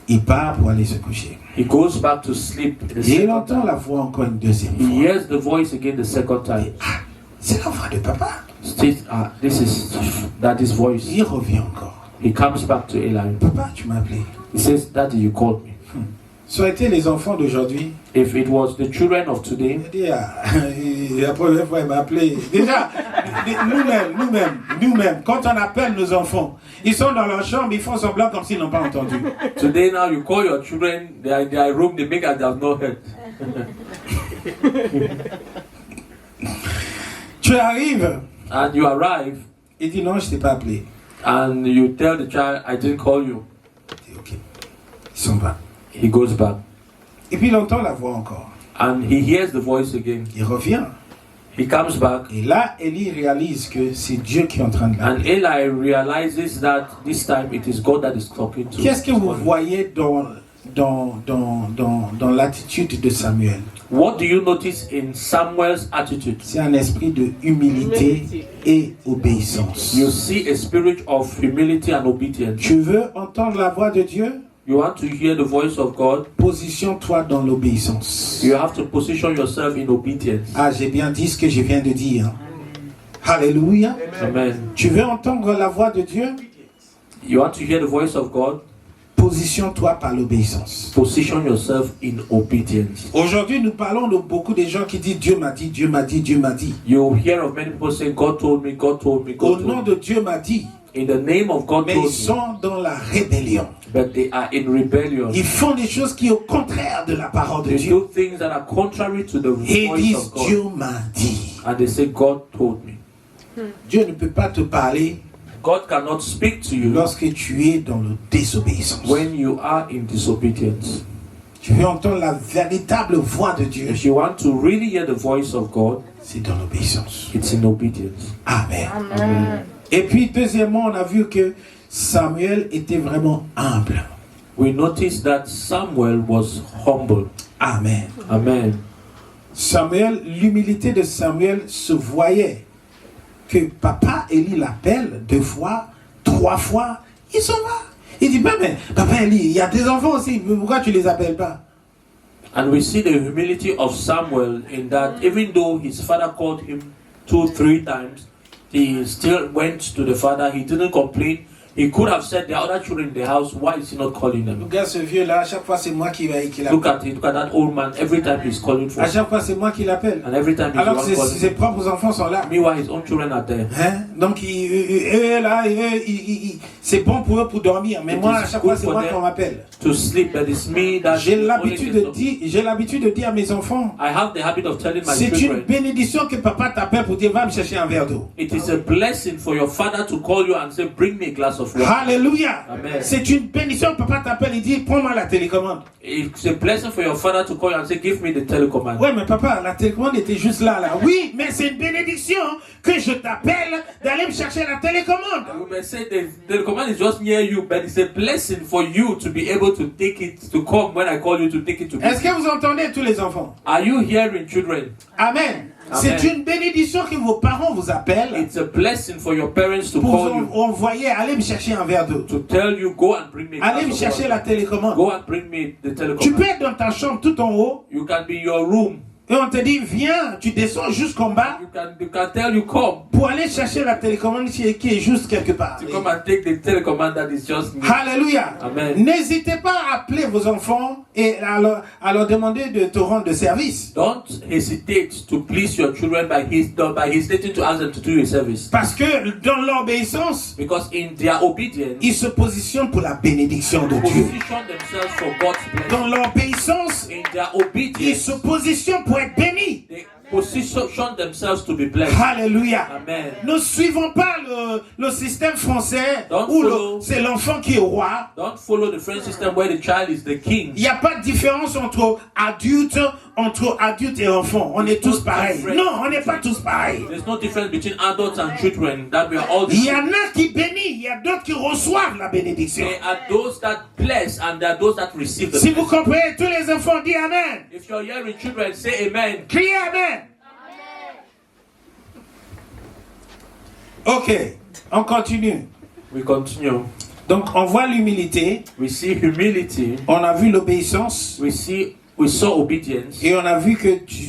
Speaker 1: Il part pour aller se coucher.
Speaker 2: He goes back to sleep the
Speaker 1: Et il
Speaker 2: second
Speaker 1: entend
Speaker 2: time.
Speaker 1: la voix encore une deuxième
Speaker 2: He
Speaker 1: fois.
Speaker 2: hears the voice again the second time.
Speaker 1: Ah, c'est la voix de papa.
Speaker 2: This is Daddy's voice.
Speaker 1: Il revient encore.
Speaker 2: He comes back to Eli.
Speaker 1: Papa, tu m'as appelé.
Speaker 2: He says, Daddy, you called me.
Speaker 1: Ça aurait été les enfants d'aujourd'hui.
Speaker 2: If it was the children of today,
Speaker 1: Il dit, la première fois, il m'a appelé. Déjà, nous-mêmes, quand on appelle nos enfants, ils sont dans leur chambre, ils font semblant comme s'ils n'ont pas entendu.
Speaker 2: today now you call your children, they are in their room, they make as they have not heard.
Speaker 1: Tu arrives,
Speaker 2: And you arrive,
Speaker 1: il dit non, je t'ai pas appelé.
Speaker 2: and you tell the child, I didn't call you.
Speaker 1: Il dit, ok. Ils sont bas.
Speaker 2: He goes back.
Speaker 1: Et puis il entend la voix encore.
Speaker 2: And he hears the voice again.
Speaker 1: Il revient.
Speaker 2: He comes back,
Speaker 1: Et là, Élie réalise que c'est Dieu qui est en train de
Speaker 2: and
Speaker 1: l'appeler.
Speaker 2: Eli realizes that this time it is God that is talking to
Speaker 1: Qu'est-ce que vous
Speaker 2: him.
Speaker 1: voyez dans l'attitude de Samuel?
Speaker 2: What do you notice in Samuel's attitude?
Speaker 1: C'est un esprit de humilité et obéissance.
Speaker 2: You see a spirit of humility and obedience.
Speaker 1: Tu veux entendre la voix de Dieu?
Speaker 2: You want to hear the voice of God?
Speaker 1: Positionne-toi dans l'obéissance.
Speaker 2: You have to position yourself in obedience.
Speaker 1: Ah, j'ai bien dit ce que je viens de dire. Alléluia.
Speaker 2: Amen.
Speaker 1: Tu veux entendre la voix de Dieu?
Speaker 2: You want to hear the voice of God?
Speaker 1: Positionne-toi par l'obéissance.
Speaker 2: Position yourself in obedience.
Speaker 1: Aujourd'hui, nous parlons de beaucoup de gens qui disent Dieu m'a dit, Dieu m'a dit, Dieu m'a dit.
Speaker 2: You hear of many people saying, God told me, God told me,
Speaker 1: Au
Speaker 2: God
Speaker 1: nom
Speaker 2: told me.
Speaker 1: de Dieu m'a dit.
Speaker 2: In the name of God
Speaker 1: Mais
Speaker 2: told
Speaker 1: ils
Speaker 2: me.
Speaker 1: sont dans la rébellion.
Speaker 2: But they are in rebellion.
Speaker 1: Ils font des choses qui sont au contraire de la parole de
Speaker 2: They
Speaker 1: Dieu.
Speaker 2: do things that are contrary to the
Speaker 1: Et ils
Speaker 2: voice
Speaker 1: disent
Speaker 2: of God.
Speaker 1: Dieu m'a dit.
Speaker 2: And they say, God told me.
Speaker 1: Dieu ne peut pas te parler
Speaker 2: God cannot speak to you
Speaker 1: lorsque tu es dans la désobéissance.
Speaker 2: when you are in disobedience.
Speaker 1: Tu veux entendre la véritable voix de Dieu.
Speaker 2: If you want to really hear the voice of God,
Speaker 1: C'est dans l'obéissance.
Speaker 2: it's in obedience.
Speaker 1: Amen.
Speaker 2: Amen.
Speaker 1: Et puis, deuxièmement, on a vu que Samuel était vraiment humble.
Speaker 2: We notice that Samuel was humble.
Speaker 1: Amen.
Speaker 2: Amen.
Speaker 1: Samuel, l'humilité de Samuel se voyait. Que papa Élie l'appelle 2 fois, 3 fois, il s'en va. Il dit, mais papa Élie, il y a des enfants aussi, pourquoi tu les appelles pas?
Speaker 2: And we see the humility of Samuel in that even though his father called him 2, 3 times, he still went to the father. He didn't complain. He could have said there are other children in the house. Why is he not calling them?
Speaker 1: Regarde ce vieux-là, à chaque fois c'est moi qui l'appelle.
Speaker 2: Look at that old man. Every time he's calling for
Speaker 1: À chaque fois c'est moi qui l'appelle.
Speaker 2: and every time he's
Speaker 1: Alors
Speaker 2: the
Speaker 1: que
Speaker 2: one
Speaker 1: ses
Speaker 2: calling.
Speaker 1: propres enfants sont là.
Speaker 2: Meanwhile, his own children are there.
Speaker 1: Hein? Donc eux là, c'est bon pour eux pour dormir. Mais
Speaker 2: It
Speaker 1: moi,
Speaker 2: is
Speaker 1: à chaque fois
Speaker 2: good
Speaker 1: c'est
Speaker 2: for
Speaker 1: moi
Speaker 2: them.
Speaker 1: qu'on m'appelle.
Speaker 2: To sleep, but it's me that
Speaker 1: J'ai
Speaker 2: only
Speaker 1: l'habitude de dire à mes enfants,
Speaker 2: I have the habit of telling my
Speaker 1: c'est une
Speaker 2: children,
Speaker 1: bénédiction que papa t'appelle pour dire va me chercher un verre d'eau.
Speaker 2: it is a blessing for your father to call you and say, bring me a glass of water.
Speaker 1: Alléluia.
Speaker 2: Amen.
Speaker 1: C'est une bénédiction que papa t'appelle et dit prends-moi la télécommande.
Speaker 2: It's a blessing for your father to call you and say, give me the telecommand.
Speaker 1: Ouais, mais papa, la télécommande était juste là. Oui, mais c'est une bénédiction que je t'appelle d'aller me chercher la télécommande.
Speaker 2: You may say the telecommand is just near you, but it's a blessing for you to be able to take it, to come when I call you to take it to me.
Speaker 1: Est-ce que vous entendez tous les enfants?
Speaker 2: Are you hearing, children?
Speaker 1: Amen. C'est une bénédiction que vos parents vous appellent
Speaker 2: It's a blessing for your parents to
Speaker 1: pour
Speaker 2: call you,
Speaker 1: vous envoyer, allez me chercher un verre d'eau.
Speaker 2: to tell you, go and bring me a
Speaker 1: Allez me
Speaker 2: glass of
Speaker 1: chercher la
Speaker 2: water.
Speaker 1: télécommande.
Speaker 2: Go and bring me the
Speaker 1: Tu
Speaker 2: telecommand.
Speaker 1: peux être dans ta chambre tout en haut
Speaker 2: You can be in your room.
Speaker 1: et on te dit viens, tu descends jusqu'en bas
Speaker 2: You can tell you come
Speaker 1: pour aller chercher la télécommande qui est juste quelque part.
Speaker 2: to come and take the telecommand that is just near.
Speaker 1: Alléluia.
Speaker 2: Amen.
Speaker 1: N'hésitez pas à appeler vos enfants et à leur demander de te rendre service.
Speaker 2: Don't hesitate to please your children by hesitating to ask them to do a service.
Speaker 1: Parce que dans l'obéissance,
Speaker 2: Because in their obedience,
Speaker 1: ils se positionnent pour la bénédiction de Dieu.
Speaker 2: position themselves for God's blessing.
Speaker 1: Dans l'obéissance,
Speaker 2: In their
Speaker 1: ils
Speaker 2: obedience,
Speaker 1: se positionnent pour être bénis.
Speaker 2: they position themselves to be blessed.
Speaker 1: Alléluia.
Speaker 2: Amen.
Speaker 1: Ne suivons pas le système français
Speaker 2: Don't
Speaker 1: où
Speaker 2: follow.
Speaker 1: c'est l'enfant qui est roi.
Speaker 2: Don't follow the French system where the child is the king.
Speaker 1: Il n'y a pas de différence entre adultes et enfants. On est tous pareils. Non, on n'est pas tous pareils.
Speaker 2: There's no difference between adults and children, that we are all the
Speaker 1: Il y
Speaker 2: same.
Speaker 1: en a qui bénissent, il y a d'autres qui reçoivent la bénédiction.
Speaker 2: There are those that bless and there are those that receive the
Speaker 1: Si vous
Speaker 2: blessing.
Speaker 1: comprenez, tous les enfants disent Amen.
Speaker 2: If you're hearing children, say amen.
Speaker 1: Criez Amen. Ok, on continue.
Speaker 2: We continue.
Speaker 1: Donc on voit l'humilité,
Speaker 2: We see humility.
Speaker 1: on a vu l'obéissance
Speaker 2: We saw obedience.
Speaker 1: et on a vu que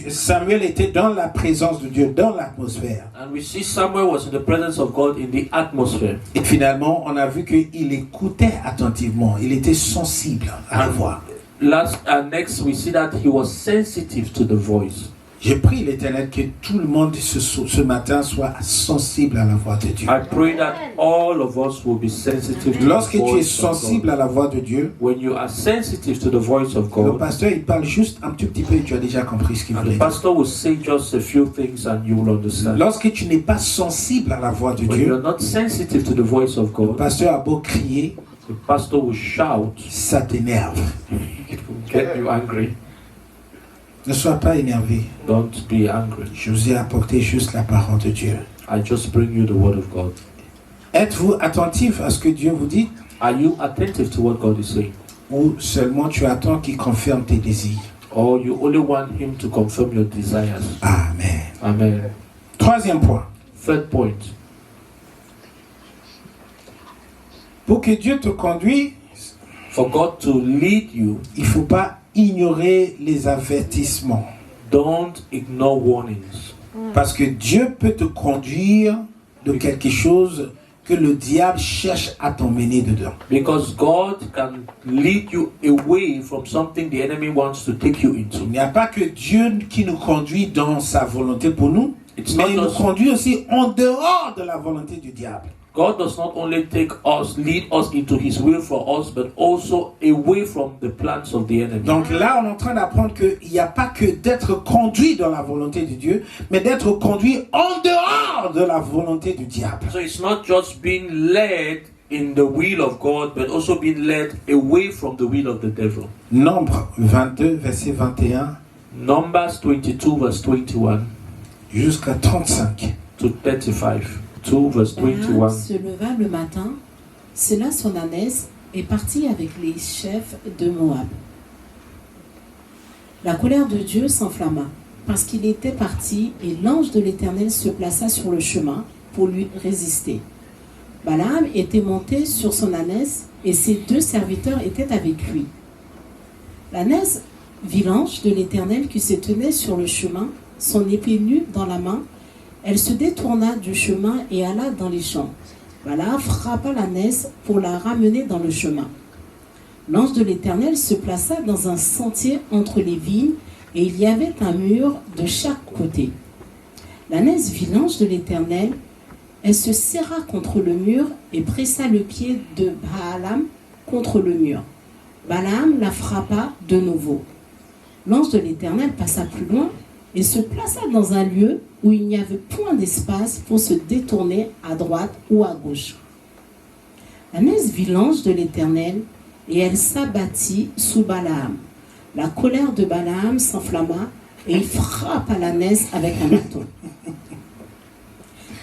Speaker 1: Samuel était dans la présence de Dieu, dans l'atmosphère.
Speaker 2: And we see Samuel was in the presence of God in the atmosphere.
Speaker 1: Et finalement, on a vu qu'il écoutait attentivement, il était sensible à la voix.
Speaker 2: Next, we see that he was sensitive to the voice.
Speaker 1: Je prie l'Éternel que tout le monde ce matin soit sensible à la voix de Dieu.
Speaker 2: I pray that all of us will be sensitive to
Speaker 1: Lorsque
Speaker 2: the
Speaker 1: tu es
Speaker 2: voice of
Speaker 1: sensible
Speaker 2: God.
Speaker 1: à la voix de Dieu,
Speaker 2: When you are sensitive to the voice of
Speaker 1: le
Speaker 2: God,
Speaker 1: pasteur il parle juste un tout petit peu et tu as déjà compris ce qu'il
Speaker 2: and
Speaker 1: voulait
Speaker 2: the
Speaker 1: dire.
Speaker 2: pastor will say just a few things and you will understand.
Speaker 1: Lorsque tu n'es pas sensible à la voix de
Speaker 2: When
Speaker 1: Dieu,
Speaker 2: you're not sensitive to the voice of
Speaker 1: le
Speaker 2: God,
Speaker 1: pasteur a beau crier,
Speaker 2: the pastor will shout,
Speaker 1: ça t'énerve.
Speaker 2: it will get you angry.
Speaker 1: Ne sois pas énervé.
Speaker 2: Don't be angry.
Speaker 1: Je vous ai apporté juste la parole de Dieu.
Speaker 2: I just bring you the word of God.
Speaker 1: Êtes-vous attentif à ce que Dieu vous dit
Speaker 2: Are you attentive to what God is saying?
Speaker 1: ou seulement tu attends qu'il confirme tes désirs?
Speaker 2: Or you only want him to confirm your desires?
Speaker 1: Amen.
Speaker 2: Amen.
Speaker 1: Troisième point.
Speaker 2: Third point.
Speaker 1: Pour que Dieu te conduise,
Speaker 2: For God to lead you,
Speaker 1: il ne faut pas ignorer les avertissements.
Speaker 2: don't ignore warnings.
Speaker 1: Parce que Dieu peut te conduire de quelque chose que le diable cherche à t'emmener dedans.
Speaker 2: Because God can lead you away from something the enemy wants to take you into.
Speaker 1: Il n'y a pas que Dieu qui nous conduit dans sa volonté pour nous,
Speaker 2: It's
Speaker 1: mais
Speaker 2: not
Speaker 1: il nous
Speaker 2: just-
Speaker 1: conduit aussi en dehors de la volonté du diable.
Speaker 2: God does not only lead us into His will for us, but also away from the plans of the enemy.
Speaker 1: Donc là, on est en train d'apprendre qu'il n'y a pas que d'être conduit dans la volonté de Dieu, mais d'être conduit en dehors de la volonté du diable.
Speaker 2: So it's not just being led in the will of God, but also being led away from the will of the devil.
Speaker 1: Nombre 22, verset 21
Speaker 2: Numbers 22, verse 21
Speaker 1: jusqu'à 35.
Speaker 2: to 35. 2, verse
Speaker 3: Balaam
Speaker 2: 21.
Speaker 3: se leva le matin, sella son ânesse et partit avec les chefs de Moab. La colère de Dieu s'enflamma parce qu'il était parti et l'ange de l'Éternel se plaça sur le chemin pour lui résister. Balaam était monté sur son ânesse et ses 2 serviteurs étaient avec lui. L'ânesse vit l'ange de l'Éternel qui se tenait sur le chemin, son épée nue dans la main. Elle se détourna du chemin et alla dans les champs. Balaam frappa l'ânesse pour la ramener dans le chemin. L'ange de l'Éternel se plaça dans un sentier entre les vignes et il y avait un mur de chaque côté. L'ânesse vit l'ange de l'Éternel. Elle se serra contre le mur et pressa le pied de Balaam contre le mur. Balaam la frappa de nouveau. L'ange de l'Éternel passa plus loin et se plaça dans un lieu où il n'y avait point d'espace pour se détourner à droite ou à gauche. L'ânesse vit l'ange de l'Éternel et elle s'abattit sous Balaam. La colère de Balaam s'enflamma et il frappa l'ânesse avec un bâton.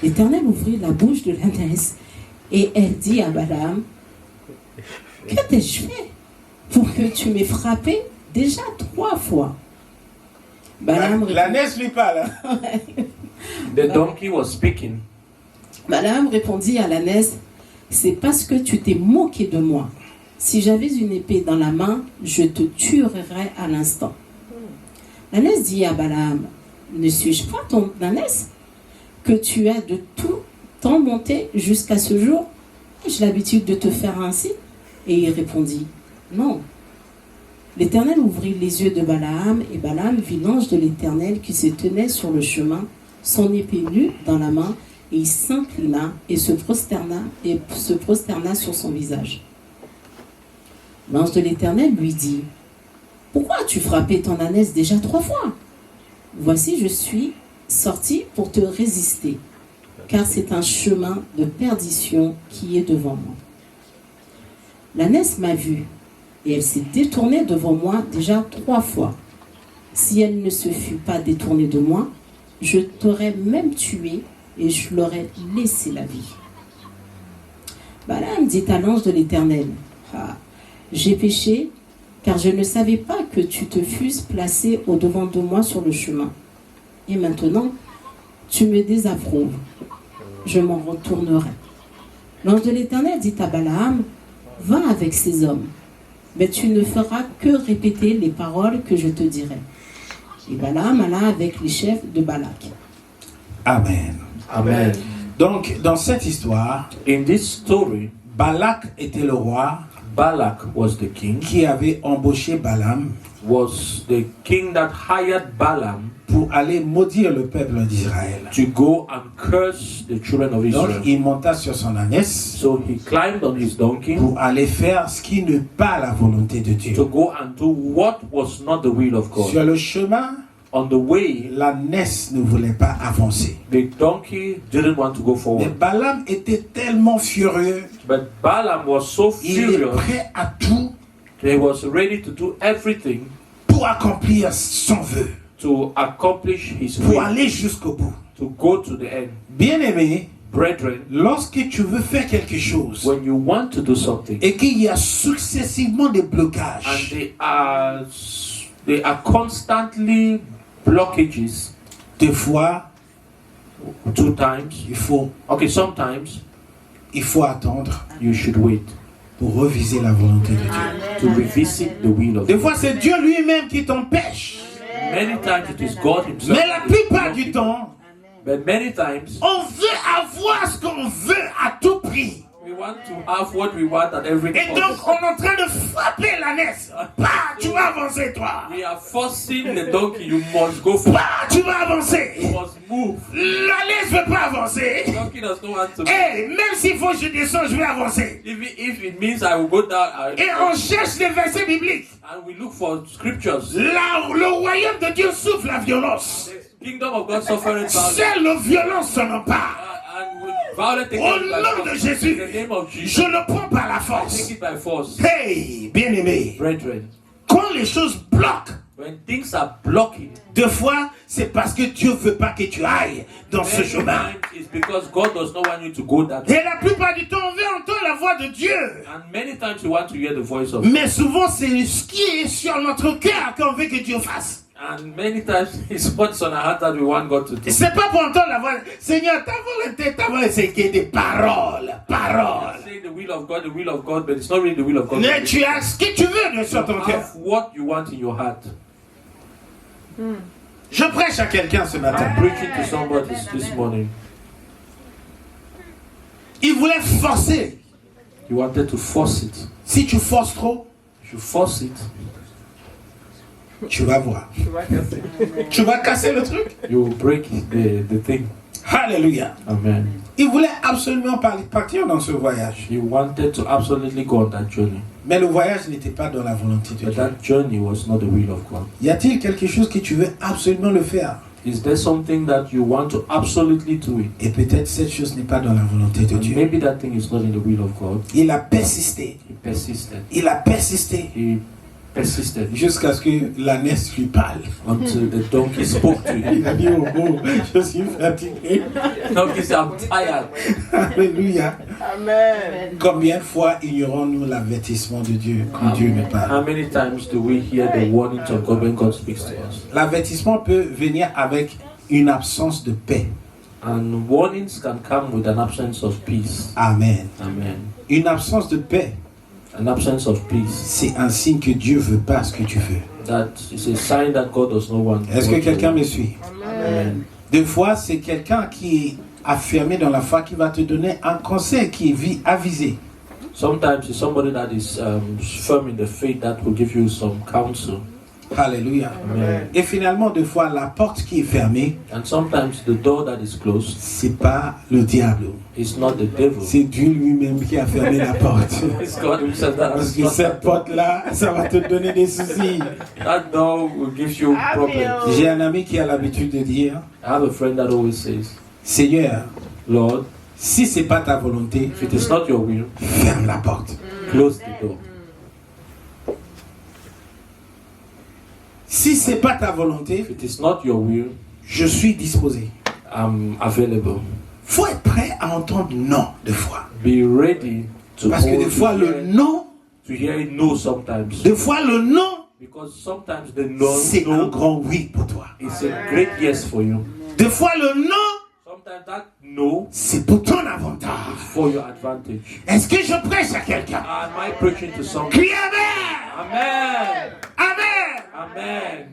Speaker 3: L'Éternel ouvrit la bouche de l'ânesse et elle dit à Balaam: que t'ai-je fait pour que tu m'aies frappé déjà 3 fois? Balaam
Speaker 1: L'ânesse lui parle.
Speaker 2: The donkey was speaking.
Speaker 3: Balaam répondit à l'ânesse: c'est parce que tu t'es moqué de moi. Si j'avais une épée dans la main, je te tuerais à l'instant. L'ânesse dit à Balaam: ne suis-je pas ton ânesse que tu as de tout temps monté jusqu'à ce jour? J'ai l'habitude de te faire ainsi. Et il répondit: non. L'Éternel ouvrit les yeux de Balaam et Balaam vit l'ange de l'Éternel qui se tenait sur le chemin, son épée nue dans la main, et il s'inclina et se prosterna sur son visage. L'ange de l'Éternel lui dit: pourquoi as-tu frappé ton ânesse déjà 3 fois? Voici, je suis sorti pour te résister, car c'est un chemin de perdition qui est devant moi. L'ânesse m'a vu, et elle s'est détournée devant moi déjà 3 fois. Si elle ne se fût pas détournée de moi, je t'aurais même tué et je l'aurais laissé la vie. Balaam dit à l'ange de l'Éternel: ah, j'ai péché, car je ne savais pas que tu te fusses placé au-devant de moi sur le chemin. Et maintenant, tu me désapprouves. Je m'en retournerai. L'ange de l'Éternel dit à Balaam: va avec ces hommes, mais tu ne feras que répéter les paroles que je te dirai. Et Balaam alla avec les chefs de Balak.
Speaker 1: Amen.
Speaker 2: Amen.
Speaker 1: Donc, dans cette histoire,
Speaker 2: In this story,
Speaker 1: Balak était le roi
Speaker 2: Balak was the king,
Speaker 1: qui avait embauché Balaam
Speaker 2: was the king that hired Balaam
Speaker 1: pour aller maudire le peuple d'Israël.
Speaker 2: to go and curse the children of
Speaker 1: Donc,
Speaker 2: Israel.
Speaker 1: il monta sur son ânesse
Speaker 2: So he climbed on his donkey
Speaker 1: pour aller faire ce qui n'est pas la volonté de Dieu.
Speaker 2: to go and do what was not the will of
Speaker 1: Sur
Speaker 2: God.
Speaker 1: le chemin,
Speaker 2: On the way,
Speaker 1: l'ânesse ne voulait pas avancer.
Speaker 2: the donkey didn't want to go
Speaker 1: Mais
Speaker 2: forward.
Speaker 1: Balaam était tellement furieux,
Speaker 2: But Balaam was so
Speaker 1: il est
Speaker 2: furious,
Speaker 1: prêt à tout
Speaker 2: he was ready to do everything
Speaker 1: pour accomplir son vœu,
Speaker 2: to accomplish his
Speaker 1: pour
Speaker 2: will,
Speaker 1: aller jusqu'au bout.
Speaker 2: to go to the end.
Speaker 1: Bien-aimé,
Speaker 2: Brethren,
Speaker 1: lorsque tu veux faire quelque chose
Speaker 2: when you want to do something,
Speaker 1: et qu'il y a successivement des
Speaker 2: and
Speaker 1: blocages,
Speaker 2: they are constantly blockages,
Speaker 1: des fois,
Speaker 2: 2 times, sometimes
Speaker 1: il faut attendre
Speaker 2: you should wait
Speaker 1: pour reviser la volonté de Dieu.
Speaker 2: to revisit the will of
Speaker 1: Des
Speaker 2: God.
Speaker 1: fois, c'est Dieu lui-même qui t'empêche.
Speaker 2: Many times it is God himself.
Speaker 1: Mais la plupart du temps,
Speaker 2: But many times,
Speaker 1: on veut avoir ce qu'on veut à tout prix.
Speaker 2: we want to have what we want at every
Speaker 1: Et donc,
Speaker 2: cost.
Speaker 1: on est en train de frapper l'ânesse. Bah, tu vas avancer, toi.
Speaker 2: We are forcing the donkey. You must go for.
Speaker 1: Bah, tu vas avancer.
Speaker 2: You must move.
Speaker 1: L'ânesse ne veut pas avancer.
Speaker 2: The donkey does not want to.
Speaker 1: Et même s'il faut que je descends, je vais avancer.
Speaker 2: If it means I will go down,
Speaker 1: Et on cherche des versets bibliques.
Speaker 2: and we look for scriptures.
Speaker 1: Là, le royaume de Dieu souffre la violence.
Speaker 2: The kingdom of God suffering violence.
Speaker 1: Seule la violence s'en empare.
Speaker 2: And with violent
Speaker 1: Au nom de Jésus,
Speaker 2: in the name of Jesus,
Speaker 1: je le prends par la
Speaker 2: take
Speaker 1: force.
Speaker 2: it by force.
Speaker 1: Hey, bien-aimé,
Speaker 2: Brethren,
Speaker 1: quand les choses bloquent,
Speaker 2: when things are blocking,
Speaker 1: deux fois, c'est parce que Dieu ne veut pas que tu ailles dans ce
Speaker 2: many
Speaker 1: chemin.
Speaker 2: times it's because God does not want you to go that way.
Speaker 1: Et la plupart du temps, on veut entendre la voix de Dieu.
Speaker 2: And many times you want to hear the voice of
Speaker 1: Mais souvent, c'est ce qui est sur notre cœur qu'on veut que Dieu fasse.
Speaker 2: And many times it's what's on our heart that we want God to do.
Speaker 1: C'est pas pour entendre la voix. Seigneur, ta volonté, c'est que des paroles.
Speaker 2: Say the will of God, but it's not really the will of God.
Speaker 1: Mais tu as ce que tu veux sur ton cœur.
Speaker 2: Have what you want in your heart.
Speaker 1: Je prêche à quelqu'un ce matin.
Speaker 2: I'm preaching to somebody this morning.
Speaker 1: Il voulait forcer.
Speaker 2: You wanted to force it.
Speaker 1: Si tu forces trop,
Speaker 2: If you force it,
Speaker 1: tu vas voir. Tu vas casser le truc.
Speaker 2: you will break the thing.
Speaker 1: Alléluia.
Speaker 2: Amen.
Speaker 1: Il voulait absolument partir dans ce voyage.
Speaker 2: He wanted to absolutely go on that journey.
Speaker 1: Mais le voyage n'était pas dans la volonté de
Speaker 2: But
Speaker 1: Dieu.
Speaker 2: that journey was not the will of God.
Speaker 1: Y a-t-il quelque chose que tu veux absolument le faire?
Speaker 2: Is there something that you want to absolutely do it?
Speaker 1: Et peut-être cette chose n'est pas dans la volonté de
Speaker 2: And
Speaker 1: Dieu.
Speaker 2: maybe that thing is not in the will of God.
Speaker 1: Il a persisté.
Speaker 2: He persisted.
Speaker 1: Il a persisté.
Speaker 2: He persisted
Speaker 1: Jusqu'à ce que l'ânesse lui parle.
Speaker 2: until the donkey spoke to him.
Speaker 1: Il a dit, oh, je suis fatigué.
Speaker 2: Donkey said, I'm tired.
Speaker 1: Alléluia.
Speaker 3: Amen.
Speaker 1: Combien de fois ignorons-nous l'avertissement de Dieu quand Dieu nous parle?
Speaker 2: How many times do we hear the warnings of God when God speaks to us?
Speaker 1: L'avertissement peut venir avec une absence de paix.
Speaker 2: And warnings can come with an absence of peace.
Speaker 1: Amen.
Speaker 2: Amen.
Speaker 1: Une absence de paix,
Speaker 2: An absence of peace.
Speaker 1: c'est un signe que Dieu veut pas ce que tu veux.
Speaker 2: That is a sign that God does not want.
Speaker 1: Est-ce que
Speaker 2: what you
Speaker 1: quelqu'un
Speaker 2: want.
Speaker 1: me suit?
Speaker 2: Amen.
Speaker 1: Des fois, c'est quelqu'un qui est affirmé dans la foi qui va te donner un conseil qui est avisé.
Speaker 2: Sometimes it's somebody that is firm in the faith that will give you some counsel.
Speaker 1: Alléluia.
Speaker 2: Amen.
Speaker 1: Et finalement, des fois, la porte qui est fermée,
Speaker 2: And sometimes the door that is closed
Speaker 1: c'est pas le diable.
Speaker 2: is not the devil.
Speaker 1: C'est Dieu lui-même qui a fermé la porte.
Speaker 2: It's God himself that
Speaker 1: Parce
Speaker 2: has
Speaker 1: que cette porte-là, ça va te donner des soucis.
Speaker 2: That door will give you problems.
Speaker 1: J'ai un ami qui a l'habitude de dire,
Speaker 2: I have a friend that always says,
Speaker 1: Seigneur,
Speaker 2: Lord,
Speaker 1: si c'est pas ta volonté,
Speaker 2: if it is not your will,
Speaker 1: ferme la porte.
Speaker 2: close the door.
Speaker 1: Si c'est pas ta volonté,
Speaker 2: If it is not your will,
Speaker 1: je suis disposé.
Speaker 2: I'm available.
Speaker 1: Faut être prêt à entendre non de fois.
Speaker 2: Be ready to
Speaker 1: Parce que des fois, le non,
Speaker 2: to hear it no sometimes.
Speaker 1: des fois, le non,
Speaker 2: Because sometimes the no,
Speaker 1: c'est un
Speaker 2: no
Speaker 1: grand oui pour toi.
Speaker 2: is a great yes for you.
Speaker 1: Des fois, le non,
Speaker 2: Sometimes that no
Speaker 1: c'est pour ton avantage.
Speaker 2: is for your advantage.
Speaker 1: Est-ce que je prêche à quelqu'un?
Speaker 2: Am I preaching to someone?
Speaker 1: Crie Amen!
Speaker 2: Amen.
Speaker 1: Amen!
Speaker 2: Amen.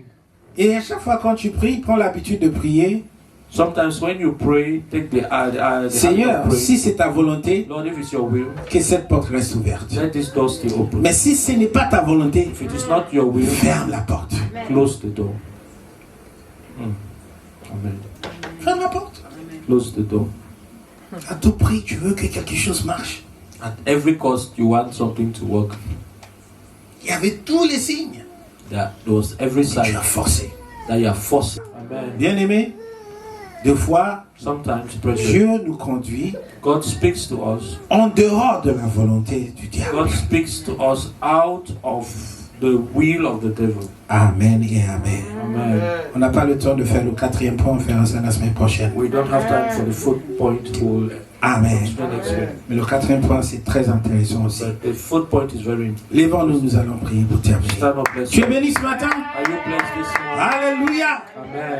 Speaker 1: Et à chaque fois quand tu pries, prends l'habitude de prier.
Speaker 2: Sometimes when you pray, take the habit of
Speaker 1: Seigneur,
Speaker 2: praying.
Speaker 1: si c'est ta volonté,
Speaker 2: Lord, if it's your will,
Speaker 1: que cette porte reste ouverte.
Speaker 2: let this door stay open.
Speaker 1: Mais si ce n'est pas ta volonté,
Speaker 2: If it is not your will,
Speaker 1: ferme la porte.
Speaker 2: close the door. Amen.
Speaker 1: Ferme la porte.
Speaker 2: Close the door.
Speaker 1: À tout prix, tu veux que quelque chose marche.
Speaker 2: At every cost, you want something to work.
Speaker 1: Il y avait tous les signes.
Speaker 2: There was every
Speaker 1: Tu
Speaker 2: sign
Speaker 1: as forcé.
Speaker 2: that you are forcing. Amen.
Speaker 1: Bien aimé, des fois,
Speaker 2: Sometimes, brethren,
Speaker 1: Dieu nous conduit
Speaker 2: God speaks to us.
Speaker 1: en dehors de la volonté du diable.
Speaker 2: God speaks to us out of the will of the devil.
Speaker 1: Amen et Amen.
Speaker 2: Amen.
Speaker 1: On n'a pas le temps de faire le 4e point, on fera ça la semaine prochaine.
Speaker 2: We don't have time for the fourth point. We'll
Speaker 1: Amen.
Speaker 2: explain next week.
Speaker 1: Mais le 4e point, c'est très intéressant aussi.
Speaker 2: But the fourth point is very important.
Speaker 1: Lèvons-nous, nous allons prier pour terminer.
Speaker 2: Stand up, let's
Speaker 1: Tu es
Speaker 2: pray.
Speaker 1: béni ce matin?
Speaker 2: Are you blessed this morning?
Speaker 1: Alléluia!
Speaker 2: Amen.